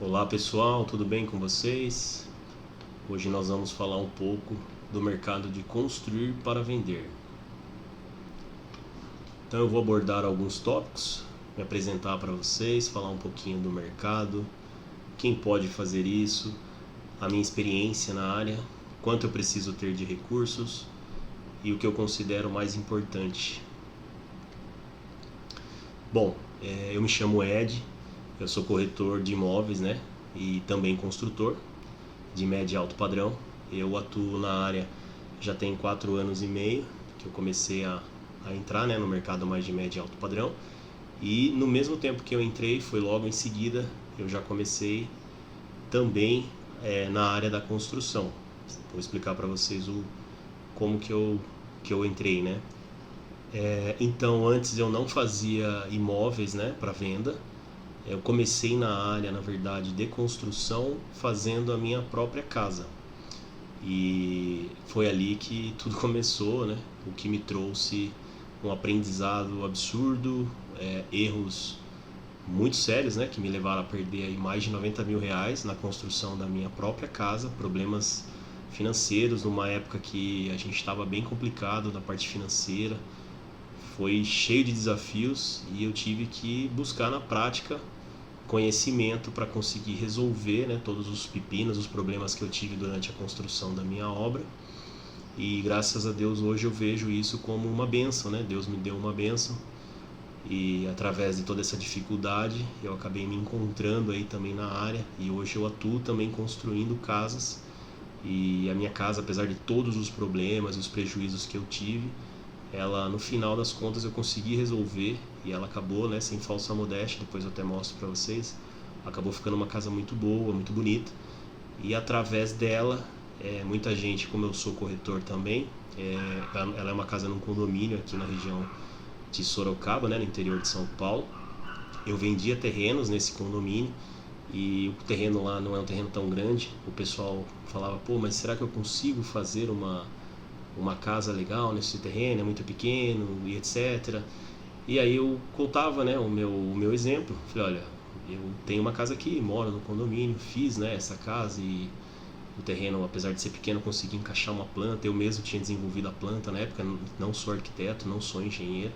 Olá pessoal, tudo bem com vocês? Hoje nós vamos falar um pouco do mercado de construir para vender. Então eu vou abordar alguns tópicos, me apresentar para vocês, falar um pouquinho do mercado, quem pode fazer isso, a minha experiência na área, quanto eu preciso ter de recursos e o que eu considero mais importante. Bom, eu me chamo Ed, eu sou corretor de imóveis, né? E também construtor de médio e alto padrão. Eu atuo na área já tem 4 anos e meio que eu comecei a entrar, né, no mercado mais de médio e alto padrão. E no mesmo tempo que eu entrei, foi logo em seguida, eu já comecei também na área da construção. Vou explicar para vocês como que eu entrei, né? Então, antes eu não fazia imóveis, né, para venda. Eu comecei na área, na verdade, de construção, fazendo a minha própria casa. E foi ali que tudo começou, né? O que me trouxe um aprendizado absurdo, erros muito sérios, né? Que me levaram a perder aí mais de R$ 90.000 na construção da minha própria casa, problemas financeiros numa época que a gente estava bem complicado na parte financeira. Foi cheio de desafios e eu tive que buscar na prática conhecimento para conseguir resolver, né, todos os pepinos, os problemas que eu tive durante a construção da minha obra. E graças a Deus hoje eu vejo isso como uma bênção, né? Deus me deu uma bênção e através de toda essa dificuldade eu acabei me encontrando aí também na área e hoje eu atuo também construindo casas. E a minha casa, apesar de todos os problemas e os prejuízos que eu tive, ela no final das contas eu consegui resolver e ela acabou, né, sem falsa modéstia, depois eu até mostro para vocês, acabou ficando uma casa muito boa, muito bonita. E através dela, muita gente, como eu sou corretor também, ela é uma casa num condomínio aqui na região de Sorocaba, né, no interior de São Paulo. Eu vendia terrenos nesse condomínio e o terreno lá não é um terreno tão grande. O pessoal falava, pô, mas será que eu consigo fazer uma casa legal nesse terreno, é muito pequeno e etc. E aí eu contava, né, o meu exemplo. Falei, olha, eu tenho uma casa aqui, moro no condomínio, fiz, né, essa casa e o terreno, apesar de ser pequeno, eu consegui encaixar uma planta. Eu mesmo tinha desenvolvido a planta na época, não sou arquiteto, não sou engenheiro,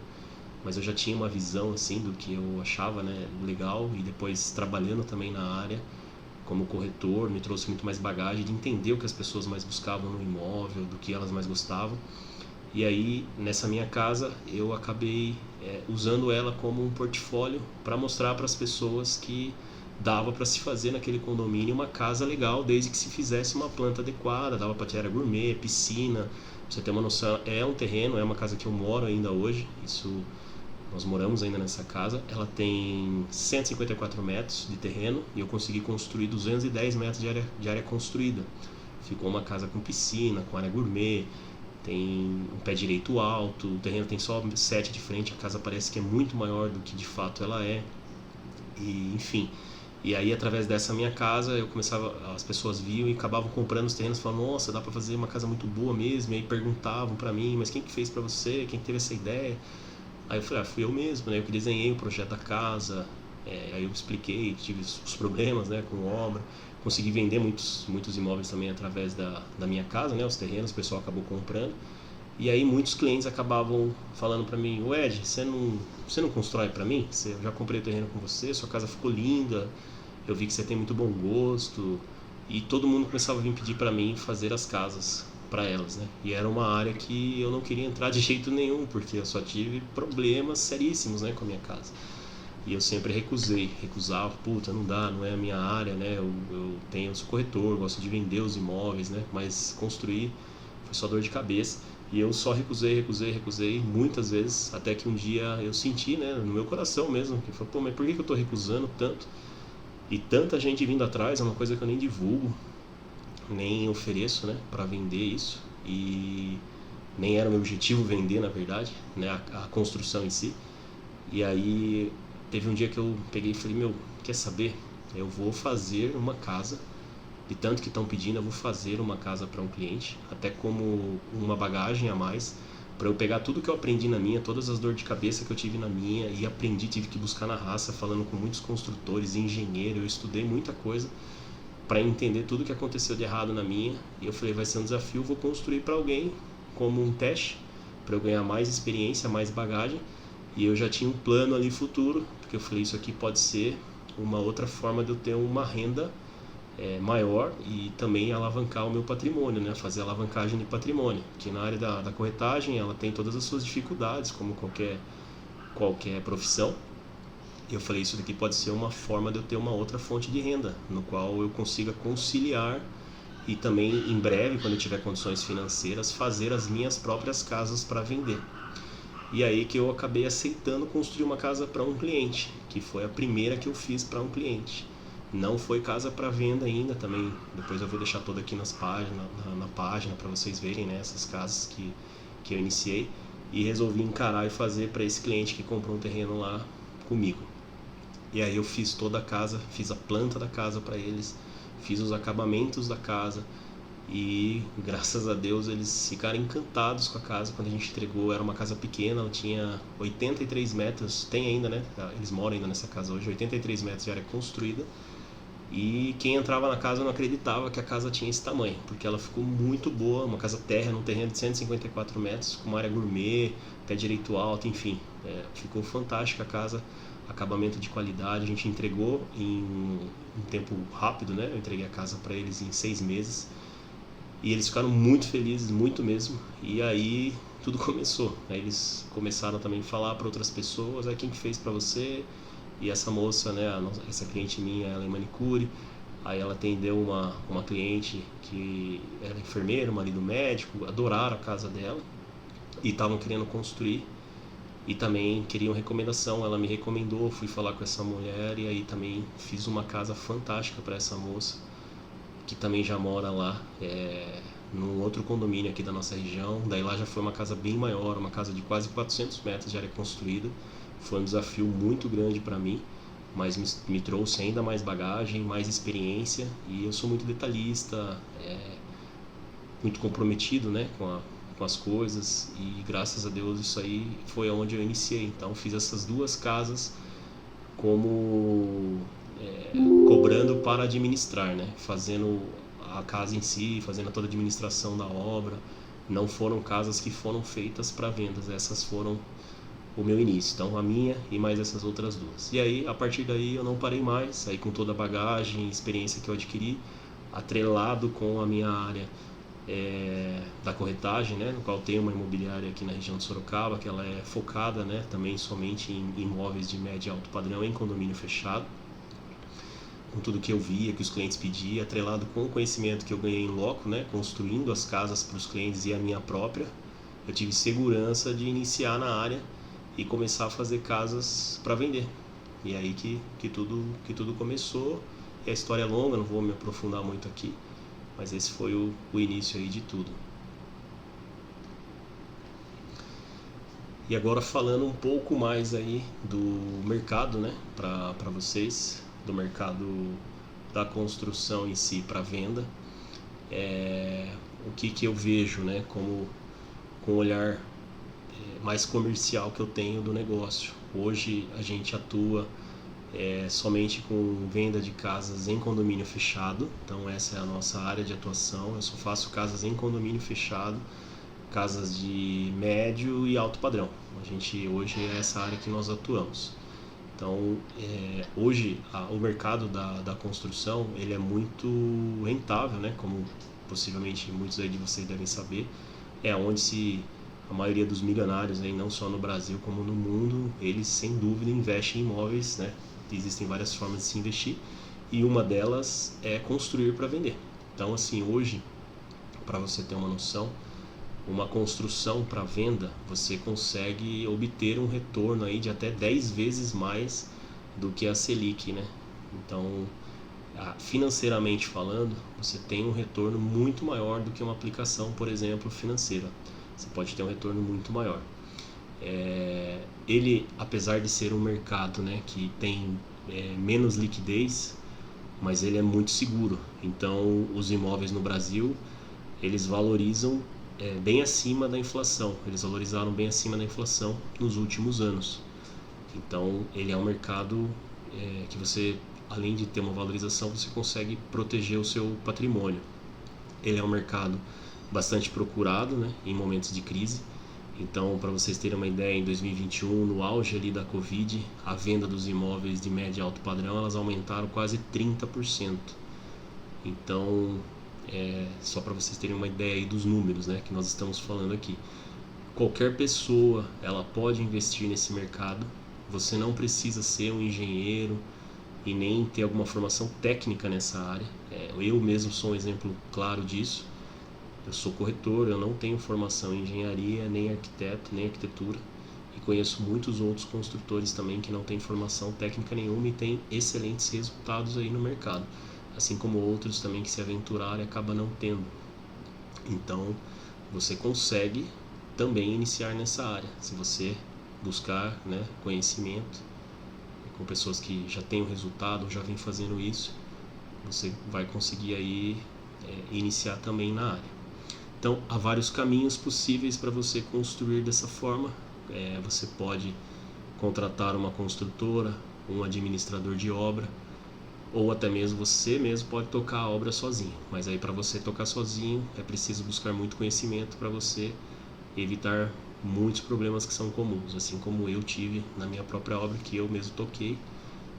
mas eu já tinha uma visão assim do que eu achava, né, legal. E depois trabalhando também na área como corretor, me trouxe muito mais bagagem de entender o que as pessoas mais buscavam no imóvel, do que elas mais gostavam. E aí, nessa minha casa, eu acabei usando ela como um portfólio para mostrar para as pessoas que dava para se fazer naquele condomínio uma casa legal, desde que se fizesse uma planta adequada, dava para ter área gourmet, piscina. Pra você ter uma noção, é um terreno, é uma casa que eu moro ainda hoje, isso nós moramos ainda nessa casa. Ela tem 154 metros de terreno e eu consegui construir 210 metros de área construída. Ficou uma casa com piscina, com área gourmet, tem um pé direito alto, o terreno tem só 7 de frente, a casa parece que é muito maior do que de fato ela é. E, enfim, e aí através dessa minha casa eu começava, as pessoas viam e acabavam comprando os terrenos, falavam, nossa, dá para fazer uma casa muito boa mesmo. E aí perguntavam para mim, mas quem que fez para você, quem que teve essa ideia? Aí eu falei, fui eu mesmo, né? Eu que desenhei o projeto da casa, aí eu expliquei, tive os problemas, né, com obra, consegui vender muitos imóveis também através da minha casa, né, os terrenos, o pessoal acabou comprando. E aí muitos clientes acabavam falando pra mim, o Ed, você não constrói pra mim? Eu já comprei o terreno com você, sua casa ficou linda, eu vi que você tem muito bom gosto. E todo mundo começava a vir pedir pra mim fazer as casas para elas, né? E era uma área que eu não queria entrar de jeito nenhum, porque eu só tive problemas seríssimos, né, com a minha casa. E eu sempre recusava, puta, não dá, não é a minha área, né? Eu sou corretor, gosto de vender os imóveis, né? Mas construir foi só dor de cabeça. E eu só recusei muitas vezes, até que um dia eu senti, né, no meu coração mesmo, que foi, pô, mas por que eu tô recusando tanto? E tanta gente vindo atrás, é uma coisa que eu nem divulgo, nem ofereço, né, para vender isso. E nem era o meu objetivo vender, na verdade, né, a construção em si. E aí teve um dia que eu peguei e falei, meu, quer saber? Eu vou fazer uma casa, de tanto que estão pedindo, eu vou fazer uma casa para um cliente, até como uma bagagem a mais, para eu pegar tudo que eu aprendi na minha, todas as dores de cabeça que eu tive na minha, e aprendi, tive que buscar na raça, falando com muitos construtores, engenheiros, eu estudei muita coisa para entender tudo que aconteceu de errado na minha. E eu falei, vai ser um desafio, vou construir para alguém como um teste, para eu ganhar mais experiência, mais bagagem. E eu já tinha um plano ali futuro, porque eu falei, isso aqui pode ser uma outra forma de eu ter uma renda maior e também alavancar o meu patrimônio, né? Fazer alavancagem de patrimônio, que na área da corretagem ela tem todas as suas dificuldades, como qualquer profissão. Eu falei, isso daqui pode ser uma forma de eu ter uma outra fonte de renda, no qual eu consiga conciliar e também em breve, quando eu tiver condições financeiras, fazer as minhas próprias casas para vender. E aí que eu acabei aceitando construir uma casa para um cliente, que foi a primeira que eu fiz para um cliente. Não foi casa para venda ainda, também depois eu vou deixar toda aqui na página para vocês verem, né, essas casas que eu iniciei, e resolvi encarar e fazer para esse cliente que comprou um terreno lá comigo. E aí eu fiz toda a casa, fiz a planta da casa para eles, fiz os acabamentos da casa e graças a Deus eles ficaram encantados com a casa. Quando a gente entregou, era uma casa pequena, ela tinha 83 metros, tem ainda, né, eles moram ainda nessa casa hoje, 83 metros de área construída. E quem entrava na casa não acreditava que a casa tinha esse tamanho, porque ela ficou muito boa, uma casa térrea num terreno de 154 metros, com uma área gourmet, pé direito alto, enfim. Ficou fantástica a casa, acabamento de qualidade, a gente entregou em um tempo rápido, né? Eu entreguei a casa para eles em 6 meses, e eles ficaram muito felizes, muito mesmo, e aí tudo começou. Aí eles começaram também a falar para outras pessoas, quem que fez para você? E essa moça, né, essa cliente minha, ela é manicure, aí ela atendeu uma cliente que era enfermeira, marido médico, adoraram a casa dela e estavam querendo construir e também queriam recomendação. Ela me recomendou, fui falar com essa mulher e aí também fiz uma casa fantástica para essa moça, que também já mora lá, num outro condomínio aqui da nossa região. Daí lá já foi uma casa bem maior, uma casa de quase 400 metros de área construída. Foi um desafio muito grande para mim, mas me trouxe ainda mais bagagem, mais experiência, e eu sou muito detalhista, muito comprometido, né, com as coisas, e graças a Deus isso aí foi onde eu iniciei. Então fiz essas duas casas como cobrando para administrar, né, fazendo a casa em si, fazendo toda a administração da obra. Não foram casas que foram feitas para vendas, essas foram o meu início, então a minha e mais essas outras duas. E aí, a partir daí eu não parei mais, aí com toda a bagagem e experiência que eu adquiri, atrelado com a minha área da corretagem, né, no qual tem uma imobiliária aqui na região de Sorocaba, que ela é focada, né, também somente em imóveis de médio e alto padrão em condomínio fechado, com tudo que eu via, que os clientes pediam, atrelado com o conhecimento que eu ganhei em loco, né, construindo as casas para os clientes e a minha própria, eu tive segurança de iniciar na área e começar a fazer casas para vender. E aí que tudo começou. E a história é longa, não vou me aprofundar muito aqui, mas esse foi o início aí de tudo. E agora falando um pouco mais aí do mercado, né, para vocês, do mercado da construção em si para venda, o que eu vejo, né, como com um olhar mais comercial que eu tenho do negócio. Hoje a gente atua somente com venda de casas em condomínio fechado, então essa é a nossa área de atuação. Eu só faço casas em condomínio fechado, casas de médio e alto padrão. A gente hoje é essa área que nós atuamos. Então hoje o mercado da construção ele é muito rentável, né? Como possivelmente muitos aí de vocês devem saber, é onde a maioria dos milionários, aí, não só no Brasil como no mundo, eles sem dúvida investem em imóveis, né? Existem várias formas de se investir e uma delas é construir para vender. Então assim, hoje, para você ter uma noção, uma construção para venda, você consegue obter um retorno aí de até 10 vezes mais do que a Selic, né? Então, financeiramente falando, você tem um retorno muito maior do que uma aplicação, por exemplo, financeira. Você pode ter um retorno muito maior. Ele, apesar de ser um mercado, né, que tem menos liquidez, mas ele é muito seguro. Então, os imóveis no Brasil, eles valorizam bem acima da inflação. Eles valorizaram bem acima da inflação nos últimos anos. Então, ele é um mercado que você, além de ter uma valorização, você consegue proteger o seu patrimônio. Ele é um mercado bastante procurado, né, em momentos de crise. Então, para vocês terem uma ideia, em 2021, no auge ali da Covid, a venda dos imóveis de médio e alto padrão, elas aumentaram quase 30%. Então, só para vocês terem uma ideia aí dos números, né, que nós estamos falando aqui. Qualquer pessoa, ela pode investir nesse mercado. Você não precisa ser um engenheiro e nem ter alguma formação técnica nessa área. Eu mesmo sou um exemplo claro disso. Eu sou corretor, eu não tenho formação em engenharia, nem arquiteto, nem arquitetura. E conheço muitos outros construtores também que não têm formação técnica nenhuma e têm excelentes resultados aí no mercado. Assim como outros também que se aventuraram e acabam não tendo. Então, você consegue também iniciar nessa área. Se você buscar, né, conhecimento com pessoas que já têm o resultado ou já vêm fazendo isso, você vai conseguir aí iniciar também na área. Então, há vários caminhos possíveis para você construir dessa forma. Você pode contratar uma construtora, um administrador de obra, ou até mesmo você mesmo pode tocar a obra sozinho. Mas aí, para você tocar sozinho, é preciso buscar muito conhecimento para você evitar muitos problemas que são comuns, assim como eu tive na minha própria obra que eu mesmo toquei.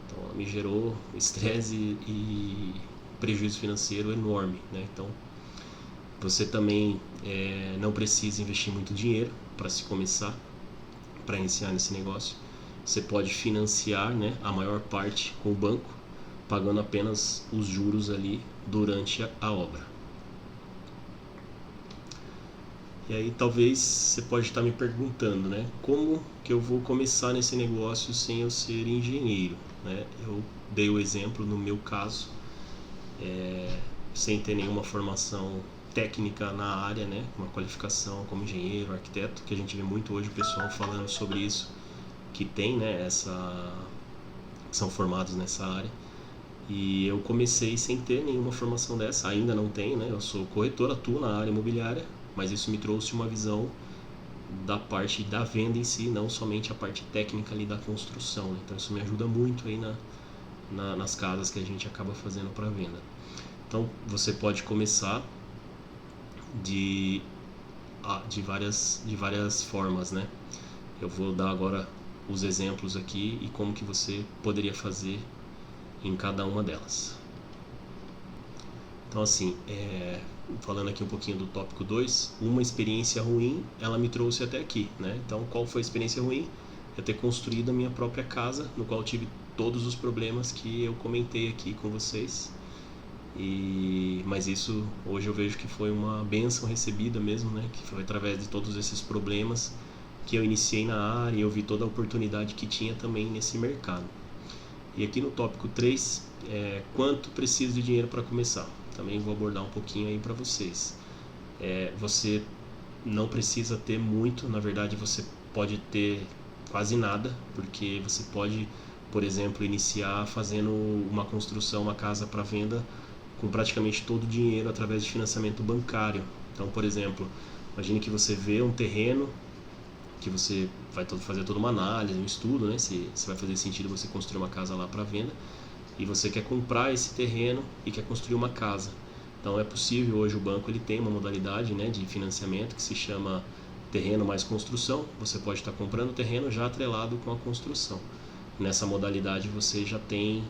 Então, ela me gerou estresse e prejuízo financeiro enorme, né? Então, você também não precisa investir muito dinheiro para se começar, para iniciar nesse negócio. Você pode financiar, né, a maior parte com o banco, pagando apenas os juros ali durante a obra. E aí talvez você pode estar me perguntando, né, como que eu vou começar nesse negócio sem eu ser engenheiro, né? Eu dei o exemplo no meu caso, sem ter nenhuma formação técnica na área, né, uma qualificação como engenheiro, arquiteto, que a gente vê muito hoje o pessoal falando sobre isso, que tem, né, são formados nessa área. E eu comecei sem ter nenhuma formação dessa, ainda não tenho, né, eu sou corretor, atuo na área imobiliária, mas isso me trouxe uma visão da parte da venda em si, não somente a parte técnica ali da construção, né? Então isso me ajuda muito aí nas casas que a gente acaba fazendo para venda. Então você pode começar de várias formas, né? Eu vou dar agora os exemplos aqui e como que você poderia fazer em cada uma delas. Então, assim, falando aqui um pouquinho do tópico 2, uma experiência ruim, ela me trouxe até aqui, né? Então, qual foi a experiência ruim? Eu ter construído a minha própria casa, no qual tive todos os problemas que eu comentei aqui com vocês. Mas isso hoje eu vejo que foi uma bênção recebida mesmo, né? Que foi através de todos esses problemas que eu iniciei na área e eu vi toda a oportunidade que tinha também nesse mercado. E aqui no tópico 3, quanto preciso de dinheiro para começar? Também vou abordar um pouquinho aí para vocês. Você não precisa ter muito, na verdade você pode ter quase nada, porque você pode, por exemplo, iniciar fazendo uma construção, uma casa para venda com praticamente todo o dinheiro através de financiamento bancário. Então, por exemplo, imagine que você vê um terreno que você vai fazer toda uma análise, um estudo, né? Se vai fazer sentido você construir uma casa lá para venda e você quer comprar esse terreno e quer construir uma casa. Então é possível, hoje o banco ele tem uma modalidade, né, de financiamento que se chama terreno mais construção. Você pode estar comprando o terreno já atrelado com a construção. Nessa modalidade você já tem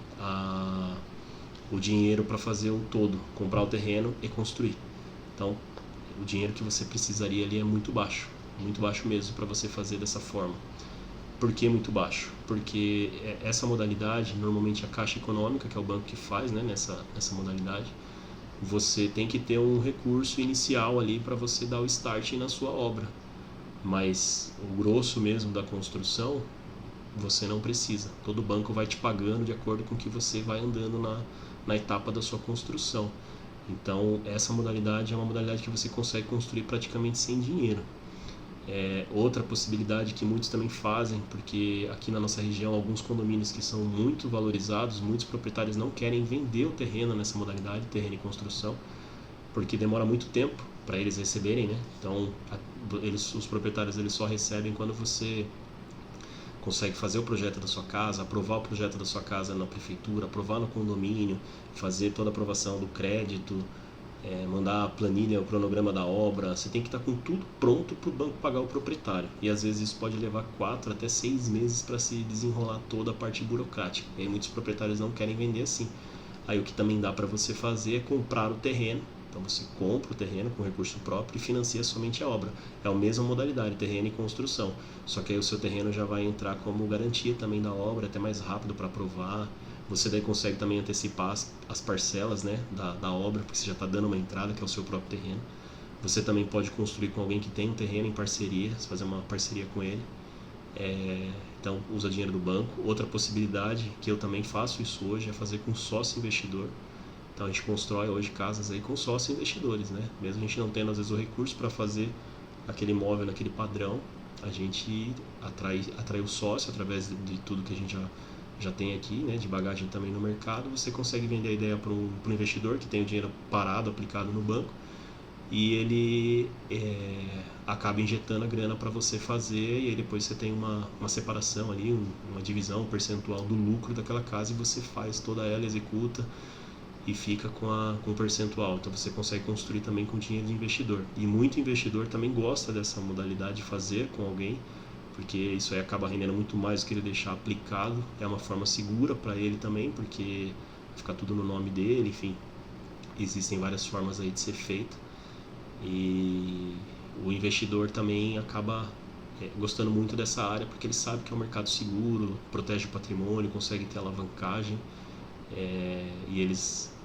o dinheiro para fazer o todo, comprar o terreno e construir. Então o dinheiro que você precisaria ali é muito baixo mesmo para você fazer dessa forma. Por que muito baixo? Porque essa modalidade, normalmente a Caixa Econômica, que é o banco que faz, né, nessa modalidade, você tem que ter um recurso inicial ali para você dar o start na sua obra. Mas o grosso mesmo da construção, você não precisa. Todo banco vai te pagando de acordo com que você vai andando na etapa da sua construção. Então, essa modalidade é uma modalidade que você consegue construir praticamente sem dinheiro. Outra possibilidade que muitos também fazem, porque aqui na nossa região alguns condomínios que são muito valorizados, muitos proprietários não querem vender o terreno nessa modalidade, terreno e construção, porque demora muito tempo para eles receberem, né? Então os proprietários eles só recebem quando você consegue fazer o projeto da sua casa, aprovar o projeto da sua casa na prefeitura, aprovar no condomínio, fazer toda a aprovação do crédito, mandar a planilha, o cronograma da obra. Você tem que estar com tudo pronto para o banco pagar o proprietário. E às vezes isso pode levar 4 até 6 meses para se desenrolar toda a parte burocrática. E aí muitos proprietários não querem vender assim. Aí o que também dá para você fazer é comprar o terreno. Então você compra o terreno com recurso próprio e financia somente a obra. É a mesma modalidade, terreno e construção. Só que aí o seu terreno já vai entrar como garantia também da obra, até mais rápido para aprovar. Você daí consegue também antecipar as parcelas, né, da obra, porque você já está dando uma entrada, que é o seu próprio terreno. Você também pode construir com alguém que tem um terreno em parceria, você fazer uma parceria com ele. Então usa dinheiro do banco. Outra possibilidade, que eu também faço isso hoje, é fazer com sócio investidor. Então a gente constrói hoje casas aí com sócio investidores, né? Mesmo a gente não tendo às vezes o recurso para fazer aquele imóvel naquele padrão, a gente atrai o sócio através de tudo que a gente já tem aqui, né, de bagagem também no mercado. Você consegue vender a ideia para o investidor que tem o dinheiro parado, aplicado no banco, e ele acaba injetando a grana para você fazer, e aí depois você tem uma separação ali, uma divisão, um percentual do lucro daquela casa, e você faz toda ela, executa e fica com o percentual. Então você consegue construir também com dinheiro de investidor. E muito investidor também gosta dessa modalidade de fazer com alguém, porque isso aí acaba rendendo muito mais do que ele deixar aplicado. É uma forma segura para ele também, porque fica tudo no nome dele, enfim. Existem várias formas aí de ser feito. E o investidor também acaba gostando muito dessa área, porque ele sabe que é um mercado seguro, protege o patrimônio, consegue ter alavancagem. E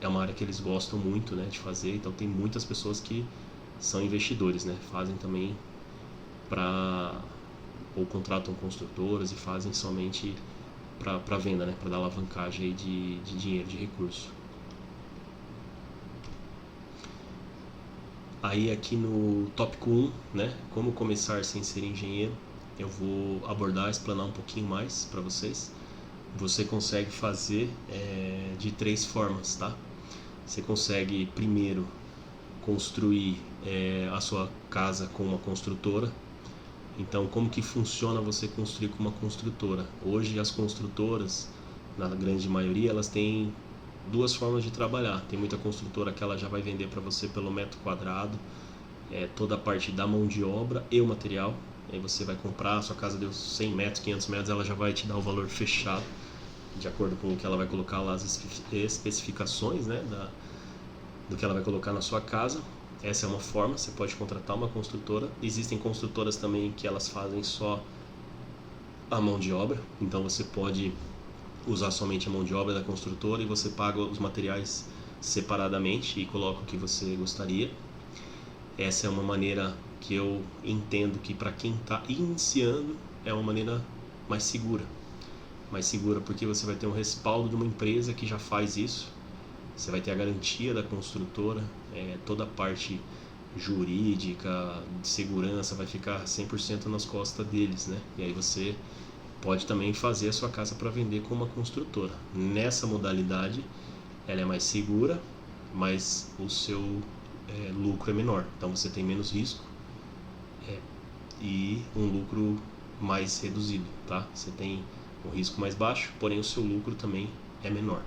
é uma área que eles gostam muito, né, de fazer. Então tem muitas pessoas que são investidores, né, fazem também ou contratam construtoras e fazem somente para venda, né, para dar alavancagem aí de dinheiro, de recurso. Aí aqui no tópico 1, né, como começar sem ser engenheiro, eu vou abordar, explanar um pouquinho mais para vocês. Você consegue fazer de 3 formas, tá? Você consegue primeiro construir a sua casa com uma construtora. Então, como que funciona você construir com uma construtora? Hoje as construtoras, na grande maioria, elas têm 2 formas de trabalhar. Tem muita construtora que ela já vai vender para você pelo metro quadrado, toda a parte da mão de obra e o material. Aí você vai comprar, a sua casa deu 100 metros, 500 metros, ela já vai te dar o valor fechado, de acordo com o que ela vai colocar lá, as especificações, né, do que ela vai colocar na sua casa. Essa é uma forma, você pode contratar uma construtora. Existem construtoras também que elas fazem só a mão de obra, então você pode usar somente a mão de obra da construtora e você paga os materiais separadamente e coloca o que você gostaria. Essa é uma maneira que eu entendo que para quem está iniciando é uma maneira mais segura porque você vai ter um respaldo de uma empresa que já faz isso. Você vai ter a garantia da construtora, toda a parte jurídica, de segurança vai ficar 100% nas costas deles, né? E aí você pode também fazer a sua casa para vender com uma construtora. Nessa modalidade, ela é mais segura, mas o seu lucro é menor. Então você tem menos risco e um lucro mais reduzido, tá? Você tem um risco mais baixo, porém o seu lucro também é menor,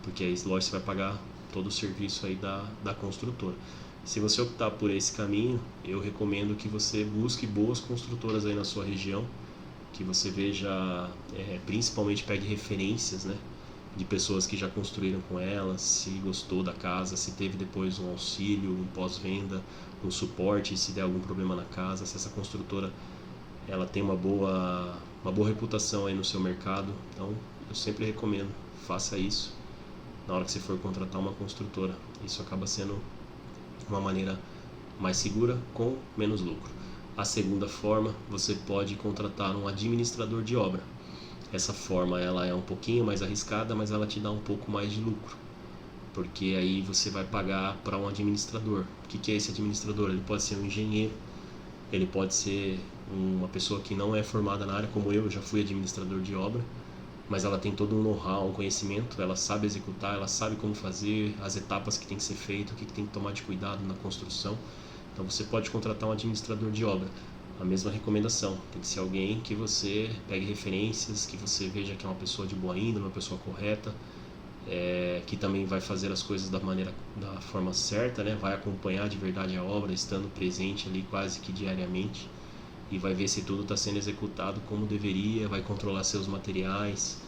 porque aí, lógico, você vai pagar todo o serviço aí da construtora. Se você optar por esse caminho, eu recomendo que você busque boas construtoras aí na sua região, que você veja, principalmente pegue referências, né, de pessoas que já construíram com elas, se gostou da casa, se teve depois um auxílio, um pós-venda, um suporte, se der algum problema na casa, se essa construtora ela tem uma boa reputação aí no seu mercado. Então eu sempre recomendo, faça isso na hora que você for contratar uma construtora. Isso acaba sendo uma maneira mais segura com menos lucro. A segunda forma, você pode contratar um administrador de obra. Essa forma ela é um pouquinho mais arriscada, mas ela te dá um pouco mais de lucro, porque aí você vai pagar para um administrador. O que é esse administrador? Ele pode ser um engenheiro, ele pode ser uma pessoa que não é formada na área, como eu já fui administrador de obra, mas ela tem todo um know-how, um conhecimento, ela sabe executar, ela sabe como fazer, as etapas que tem que ser feito, o que tem que tomar de cuidado na construção. Então você pode contratar um administrador de obra. A mesma recomendação, tem que ser alguém que você pegue referências, que você veja que é uma pessoa de boa índole, uma pessoa correta, que também vai fazer as coisas da forma certa, né? Vai acompanhar de verdade a obra, estando presente ali quase que diariamente, e vai ver se tudo está sendo executado como deveria, vai controlar seus materiais,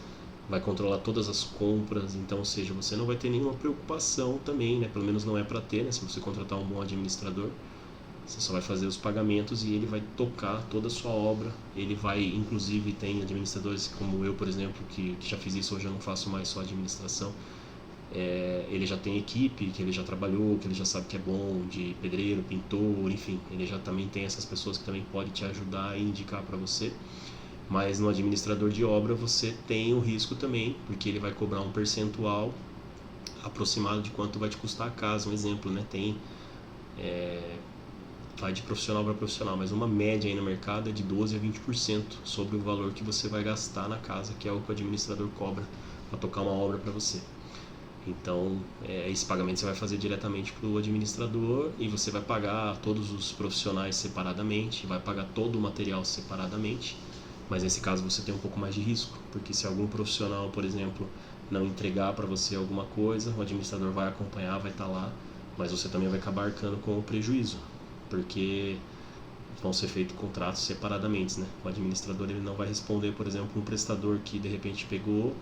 vai controlar todas as compras. Então, ou seja, você não vai ter nenhuma preocupação também, né? Pelo menos não é para ter, né? Se você contratar um bom administrador, você só vai fazer os pagamentos e ele vai tocar toda a sua obra. Ele vai, inclusive, tem administradores como eu, por exemplo, que já fiz isso, hoje eu não faço mais só administração. Ele já tem equipe, que ele já trabalhou, que ele já sabe que é bom, de pedreiro, pintor, enfim. Ele já também tem essas pessoas que também podem te ajudar e indicar para você. Mas no administrador de obra você tem o risco também, porque ele vai cobrar um percentual aproximado de quanto vai te custar a casa. Um exemplo, né? Vai de profissional para profissional, mas uma média aí no mercado é de 12% a 20% sobre o valor que você vai gastar na casa, que é o que o administrador cobra para tocar uma obra para você. Então, esse pagamento você vai fazer diretamente para o administrador e você vai pagar todos os profissionais separadamente, vai pagar todo o material separadamente, mas nesse caso você tem um pouco mais de risco, porque se algum profissional, por exemplo, não entregar para você alguma coisa, o administrador vai acompanhar, vai estar lá, mas você também vai acabar arcando com o prejuízo, porque vão ser feitos contratos separadamente, né? O administrador ele não vai responder, por exemplo, um prestador que de repente pegou,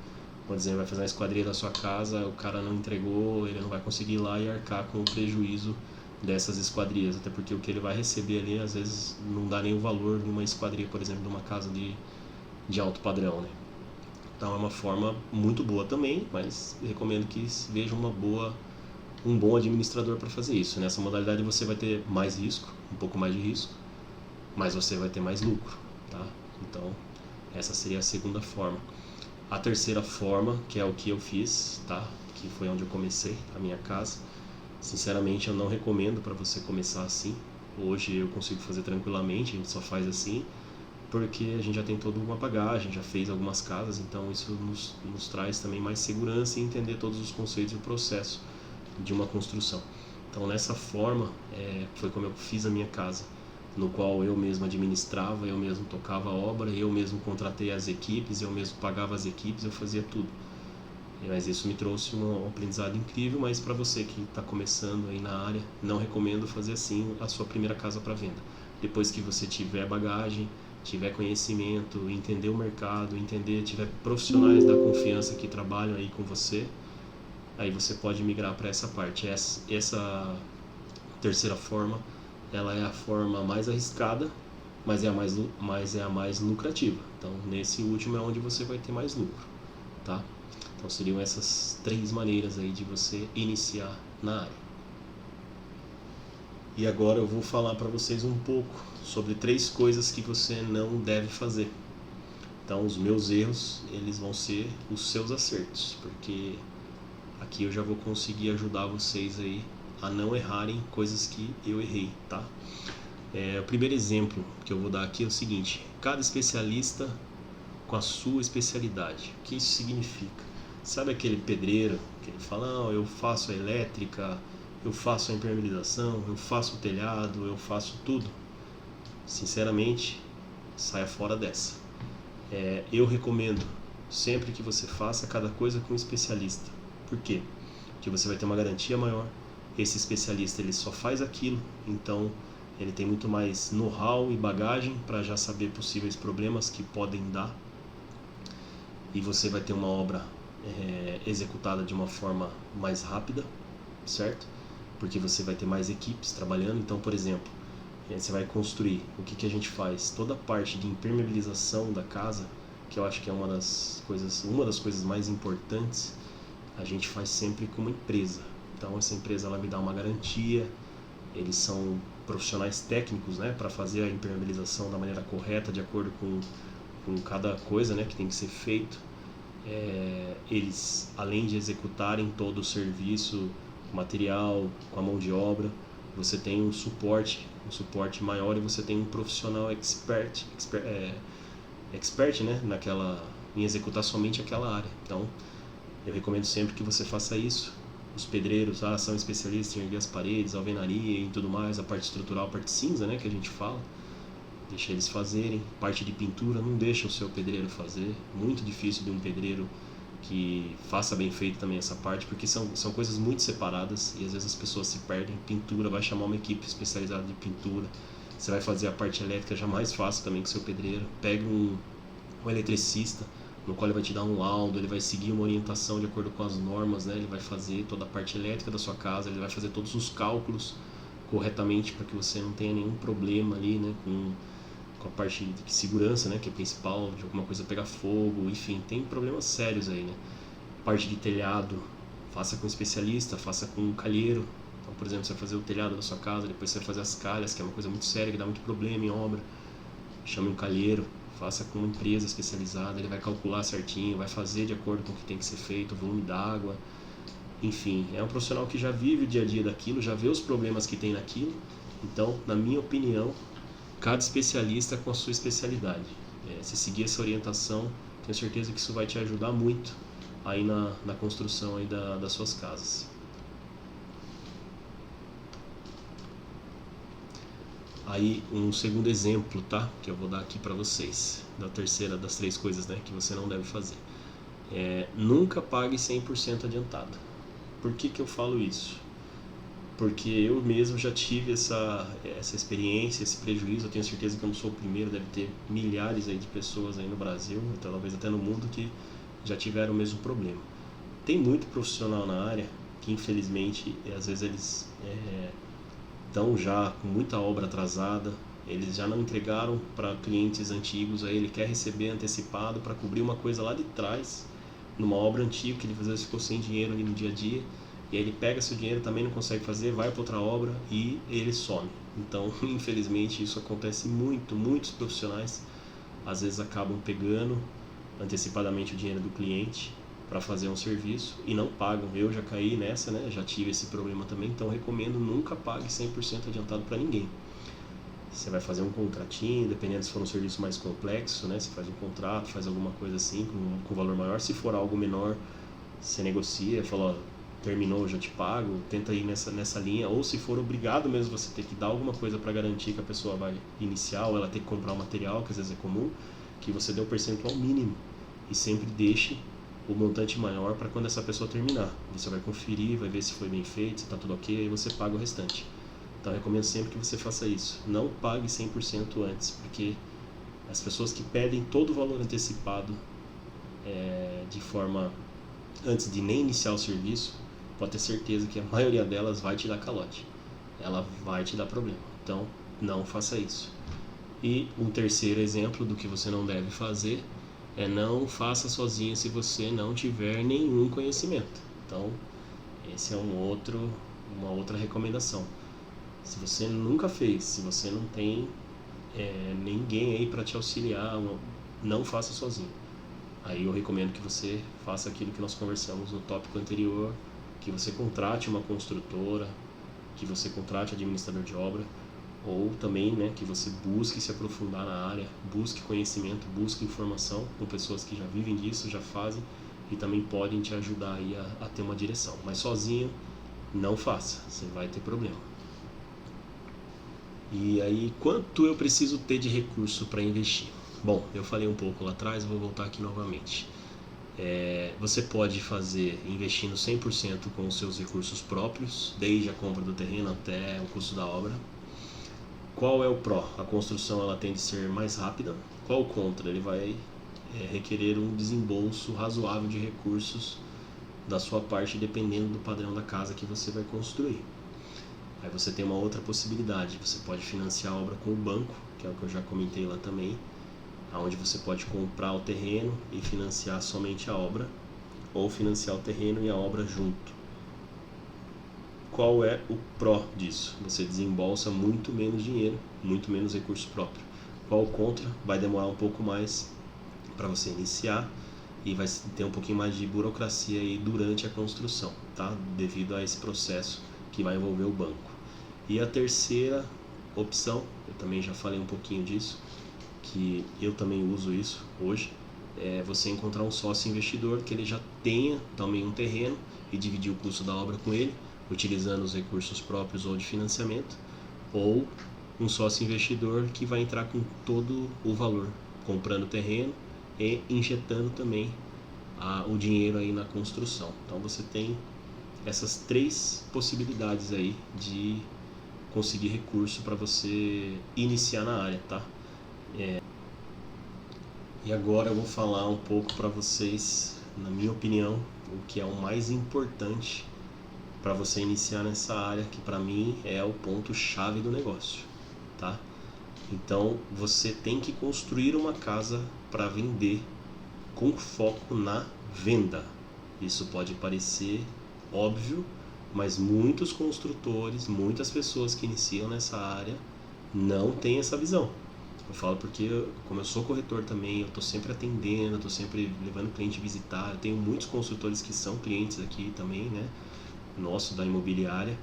por exemplo, vai fazer uma esquadria da sua casa, o cara não entregou, ele não vai conseguir ir lá e arcar com o prejuízo dessas esquadrias, até porque o que ele vai receber ali às vezes não dá nem o valor de uma esquadria, por exemplo, de uma casa de alto padrão, né? Então é uma forma muito boa também, mas recomendo que veja um bom administrador para fazer isso. Nessa modalidade você vai ter mais risco, um pouco mais de risco, mas você vai ter mais lucro, tá? Então essa seria a segunda forma. A terceira forma, que é o que eu fiz, tá? Que foi onde eu comecei a minha casa. Sinceramente, eu não recomendo para você começar assim. Hoje eu consigo fazer tranquilamente, a gente só faz assim porque a gente já tem toda uma bagagem, já fez algumas casas, então isso nos traz também mais segurança e entender todos os conceitos e o processo de uma construção. Então, nessa forma, foi como eu fiz a minha casa, no qual eu mesmo administrava, eu mesmo tocava a obra, eu mesmo contratei as equipes, eu mesmo pagava as equipes, eu fazia tudo. Mas isso me trouxe um aprendizado incrível, mas para você que está começando aí na área, não recomendo fazer assim a sua primeira casa para venda. Depois que você tiver bagagem, tiver conhecimento, entender o mercado, tiver profissionais da confiança que trabalham aí com você, aí você pode migrar para essa parte. Essa terceira forma, ela é a forma mais arriscada, mas é a mais lucrativa. Então, nesse último é onde você vai ter mais lucro, tá? Então, seriam essas 3 maneiras aí de você iniciar na área. E agora eu vou falar para vocês um pouco sobre 3 coisas que você não deve fazer. Então, os meus erros, eles vão ser os seus acertos, porque aqui eu já vou conseguir ajudar vocês aí a não errarem coisas que eu errei, tá? O primeiro exemplo que eu vou dar aqui é o seguinte: cada especialista com a sua especialidade. O que isso significa? Sabe aquele pedreiro que ele fala, não, eu faço a elétrica, eu faço a impermeabilização, eu faço o telhado, eu faço tudo? Sinceramente, saia fora dessa. Eu recomendo sempre que você faça cada coisa com um especialista. Por quê? Porque você vai ter uma garantia maior. Esse especialista ele só faz aquilo, então ele tem muito mais know-how e bagagem para já saber possíveis problemas que podem dar. E você vai ter uma obra executada de uma forma mais rápida, certo? Porque você vai ter mais equipes trabalhando. Então, por exemplo, você vai construir. O que a gente faz? Toda a parte de impermeabilização da casa, que eu acho que é uma das coisas mais importantes, a gente faz sempre com uma empresa. Então essa empresa ela me dá uma garantia, eles são profissionais técnicos, né, para fazer a impermeabilização da maneira correta, de acordo com cada coisa, né, que tem que ser feito. Eles, além de executarem todo o serviço, material, com a mão de obra, você tem um suporte maior e você tem um profissional expert, né, em executar somente aquela área. Então eu recomendo sempre que você faça isso. os pedreiros são especialistas em erguer as paredes, alvenaria e tudo mais, a parte estrutural, a parte cinza, né, que a gente fala, deixa eles fazerem. Parte de pintura, não deixa o seu pedreiro fazer, muito difícil de um pedreiro que faça bem feito também essa parte, porque são coisas muito separadas e às vezes as pessoas se perdem. Pintura, vai chamar uma equipe especializada de pintura. Você vai fazer a parte elétrica, jamais faça também com o seu pedreiro. Pega um eletricista, no qual ele vai te dar um laudo, ele vai seguir uma orientação de acordo com as normas, né? Ele vai fazer toda a parte elétrica da sua casa, ele vai fazer todos os cálculos corretamente para que você não tenha nenhum problema ali, né? Com a parte de segurança, né? Que é principal, de alguma coisa pegar fogo, enfim, tem problemas sérios aí, né? Parte de telhado, faça com um especialista, faça com um calheiro. Então, por exemplo, você vai fazer o telhado da sua casa, depois você vai fazer as calhas, que é uma coisa muito séria, que dá muito problema em obra. Chame um calheiro, faça com uma empresa especializada, ele vai calcular certinho, vai fazer de acordo com o que tem que ser feito, o volume d'água, enfim, é um profissional que já vive o dia a dia daquilo, já vê os problemas que tem naquilo. Então, na minha opinião, cada especialista com a sua especialidade. Se seguir essa orientação, tenho certeza que isso vai te ajudar muito aí na construção aí das suas casas. Aí um segundo exemplo, tá? Que eu vou dar aqui para vocês, da terceira das três coisas, né, que você não deve fazer. Nunca pague 100% adiantado. Por que eu falo isso? Porque eu mesmo já tive essa experiência, esse prejuízo. Eu tenho certeza que eu não sou o primeiro, deve ter milhares aí de pessoas aí no Brasil, então, talvez até no mundo, que já tiveram o mesmo problema. Tem muito profissional na área que, infelizmente, às vezes eles estão já com muita obra atrasada, eles já não entregaram para clientes antigos, aí ele quer receber antecipado para cobrir uma coisa lá de trás, numa obra antiga, que ele às vezes ficou sem dinheiro ali no dia a dia, e aí ele pega seu dinheiro, também não consegue fazer, vai para outra obra e ele some. Então, infelizmente, isso acontece muito. Muitos profissionais às vezes acabam pegando antecipadamente o dinheiro do cliente para fazer um serviço e não pagam. Eu já caí nessa, né? Já tive esse problema também, então recomendo: nunca pague 100% adiantado para ninguém. Você vai fazer um contratinho, dependendo se for um serviço mais complexo, né? Você faz um contrato, faz alguma coisa assim com valor maior. Se for algo menor, você negocia, fala: ó, terminou, eu já te pago, tenta ir nessa linha. Ou se for obrigado mesmo, você ter que dar alguma coisa para garantir que a pessoa vai iniciar, ou ela ter que comprar o material, que às vezes é comum, que você dê o percentual mínimo e sempre deixe o montante maior para quando essa pessoa terminar. Você vai conferir, vai ver se foi bem feito, se está tudo ok, aí você paga o restante. Então eu recomendo sempre que você faça isso. Não pague 100% antes, porque as pessoas que pedem todo o valor antecipado de forma antes de nem iniciar o serviço, pode ter certeza que a maioria delas vai te dar calote. Ela vai te dar problema. Então não faça isso. E um terceiro exemplo do que você não deve fazer não faça sozinho se você não tiver nenhum conhecimento. Então, esse é uma outra recomendação. Se você nunca fez, se você não tem ninguém aí para te auxiliar, não faça sozinho. Aí eu recomendo que você faça aquilo que nós conversamos no tópico anterior, que você contrate uma construtora, que você contrate administrador de obra, ou também, né, que você busque se aprofundar na área, busque conhecimento, busque informação com pessoas que já vivem disso, já fazem e também podem te ajudar aí a ter uma direção. Mas sozinho, não faça, você vai ter problema. E aí, quanto eu preciso ter de recurso para investir? Bom, eu falei um pouco lá atrás, vou voltar aqui novamente. Você pode fazer investindo 100% com os seus recursos próprios, desde a compra do terreno até o custo da obra. Qual é o pró? A construção ela tende a ser mais rápida. Qual o contra? Ele vai requerer um desembolso razoável de recursos da sua parte, dependendo do padrão da casa que você vai construir. Aí você tem uma outra possibilidade, você pode financiar a obra com o banco, que é o que eu já comentei lá também, onde você pode comprar o terreno e financiar somente a obra, ou financiar o terreno e a obra junto. Qual é o pró disso? Você desembolsa muito menos dinheiro, muito menos recurso próprio. Qual o contra? Vai demorar um pouco mais para você iniciar e vai ter um pouquinho mais de burocracia aí durante a construção, tá? Devido a esse processo que vai envolver o banco. E a terceira opção, eu também já falei um pouquinho disso, que eu também uso isso hoje, é você encontrar um sócio investidor que ele já tenha também um terreno e dividir o custo da obra com ele, utilizando os recursos próprios ou de financiamento, ou um sócio investidor que vai entrar com todo o valor, comprando terreno e injetando também o dinheiro aí na construção. Então você tem essas 3 possibilidades aí de conseguir recurso para você iniciar na área, tá? E agora eu vou falar um pouco para vocês, na minha opinião, o que é o mais importante para você iniciar nessa área, que para mim é o ponto-chave do negócio, tá? Então você tem que construir uma casa para vender com foco na venda. Isso pode parecer óbvio, mas muitos construtores, muitas pessoas que iniciam nessa área não têm essa visão. Eu falo porque, como eu sou corretor também, eu estou sempre atendendo, estou sempre levando cliente visitar. Eu tenho muitos construtores que são clientes aqui também, né? Nosso da imobiliária,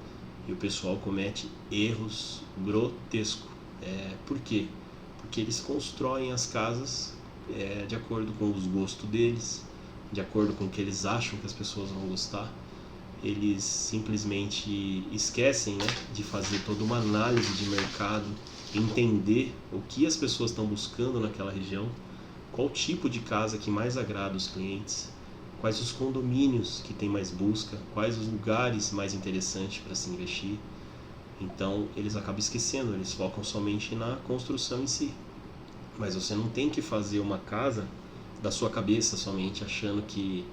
e o pessoal comete erros grotescos. Por quê? Porque eles constroem as casas de acordo com os gostos deles, de acordo com o que eles acham que as pessoas vão gostar. Eles simplesmente esquecem, né, de fazer toda uma análise de mercado, entender o que as pessoas estão buscando naquela região, qual tipo de casa que mais agrada os clientes, quais os condomínios que tem mais busca, quais os lugares mais interessantes para se investir. Então eles acabam esquecendo, eles focam somente na construção em si. Mas você não tem que fazer uma casa da sua cabeça somente, achando que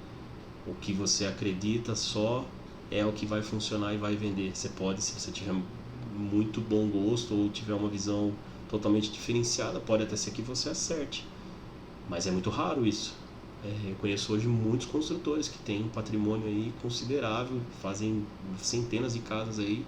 o que você acredita só é o que vai funcionar e vai vender. Você pode, se você tiver muito bom gosto ou tiver uma visão totalmente diferenciada, pode até ser que você acerte. Mas é muito raro isso. Eu conheço hoje muitos construtores que têm um patrimônio aí considerável, fazem centenas de casas aí,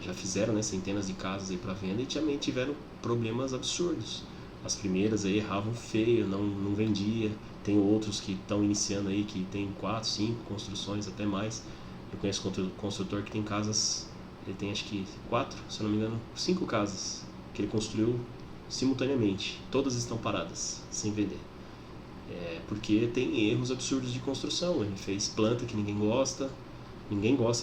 já fizeram, né, centenas de casas aí para venda, e também tiveram problemas absurdos. As primeiras aí erravam feio, não vendia. Tem outros que estão iniciando aí, que tem 4, 5 construções, até mais. Eu conheço construtor que tem casas, ele tem acho que 4, se eu não me engano, 5 casas que ele construiu simultaneamente. Todas estão paradas, sem vender. Porque tem erros absurdos de construção. Ele fez planta que ninguém gosta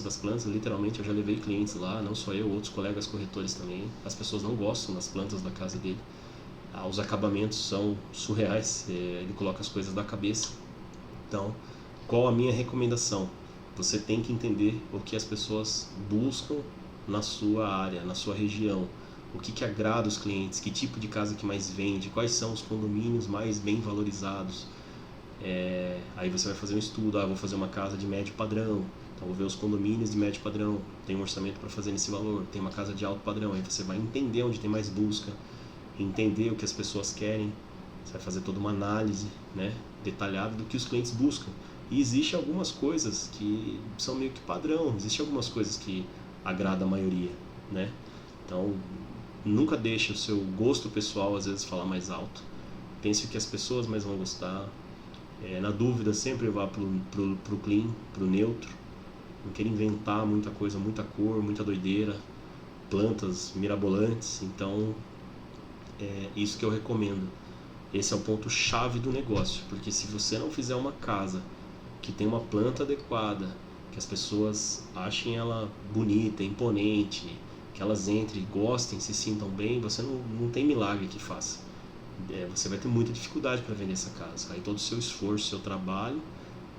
das plantas, literalmente. Eu já levei clientes lá, não só eu, outros colegas corretores também. As pessoas não gostam das plantas da casa dele. Os acabamentos são surreais, ele coloca as coisas da cabeça. Então, qual a minha recomendação? Você tem que entender o que as pessoas buscam na sua área, na sua região, o que agrada os clientes, que tipo de casa que mais vende, quais são os condomínios mais bem valorizados. Aí você vai fazer um estudo, vou fazer uma casa de médio padrão, então vou ver os condomínios de médio padrão, tem um orçamento para fazer nesse valor, tem uma casa de alto padrão, aí você vai entender onde tem mais busca, entender o que as pessoas querem, você vai fazer toda uma análise, né, detalhada do que os clientes buscam. E existe algumas coisas que são meio que padrão, existe algumas coisas que agradam a maioria, né? Então, nunca deixe o seu gosto pessoal às vezes falar mais alto. Pense o que as pessoas mais vão gostar. Na dúvida, sempre vá pro clean, pro neutro. Não queira inventar muita coisa, muita cor, muita doideira, plantas mirabolantes. Então, isso que eu recomendo. Esse é o ponto chave do negócio, porque se você não fizer uma casa que tem uma planta adequada, que as pessoas achem ela bonita, imponente, que elas entrem, gostem, se sintam bem, você não tem milagre que faça. Você vai ter muita dificuldade para vender essa casa. Aí todo o seu esforço, seu trabalho,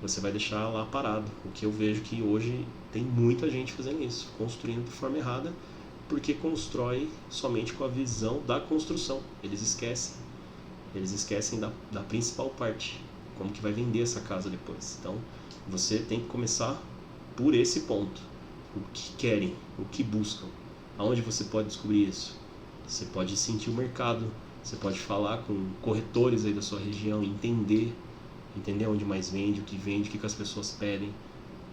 você vai deixar lá parado. O que eu vejo que hoje tem muita gente fazendo isso, construindo de forma errada, porque constrói somente com a visão da construção. Eles esquecem da principal parte, como que vai vender essa casa depois. Então você tem que começar por esse ponto. O que querem, o que buscam, aonde você pode descobrir isso? Você pode sentir o mercado, você pode falar com corretores aí da sua região, entender onde mais vende, o que as pessoas pedem,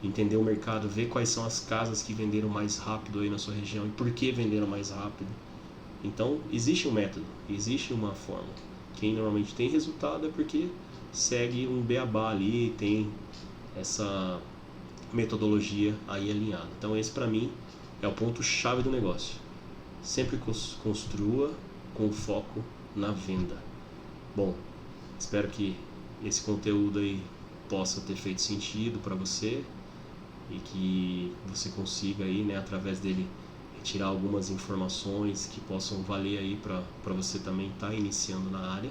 entender o mercado, ver quais são as casas que venderam mais rápido aí na sua região e por que venderam mais rápido. Então existe um método, existe uma forma. Quem normalmente tem resultado é porque segue um beabá ali, tem essa metodologia aí alinhada. Então esse para mim é o ponto chave do negócio. Sempre construa com foco na venda. Bom, espero que esse conteúdo aí possa ter feito sentido para você. e que você consiga aí, né, através dele retirar algumas informações que possam valer aí para você também estar iniciando na área.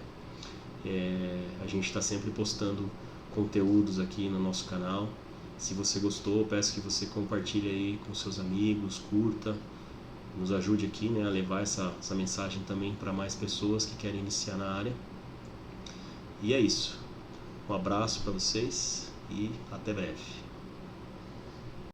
A gente está sempre postando conteúdos aqui no nosso canal. Se você gostou, peço que você compartilhe aí com seus amigos, curta, nos ajude aqui, né, a levar essa mensagem também para mais pessoas que querem iniciar na área. E é isso. Um abraço para vocês e até breve.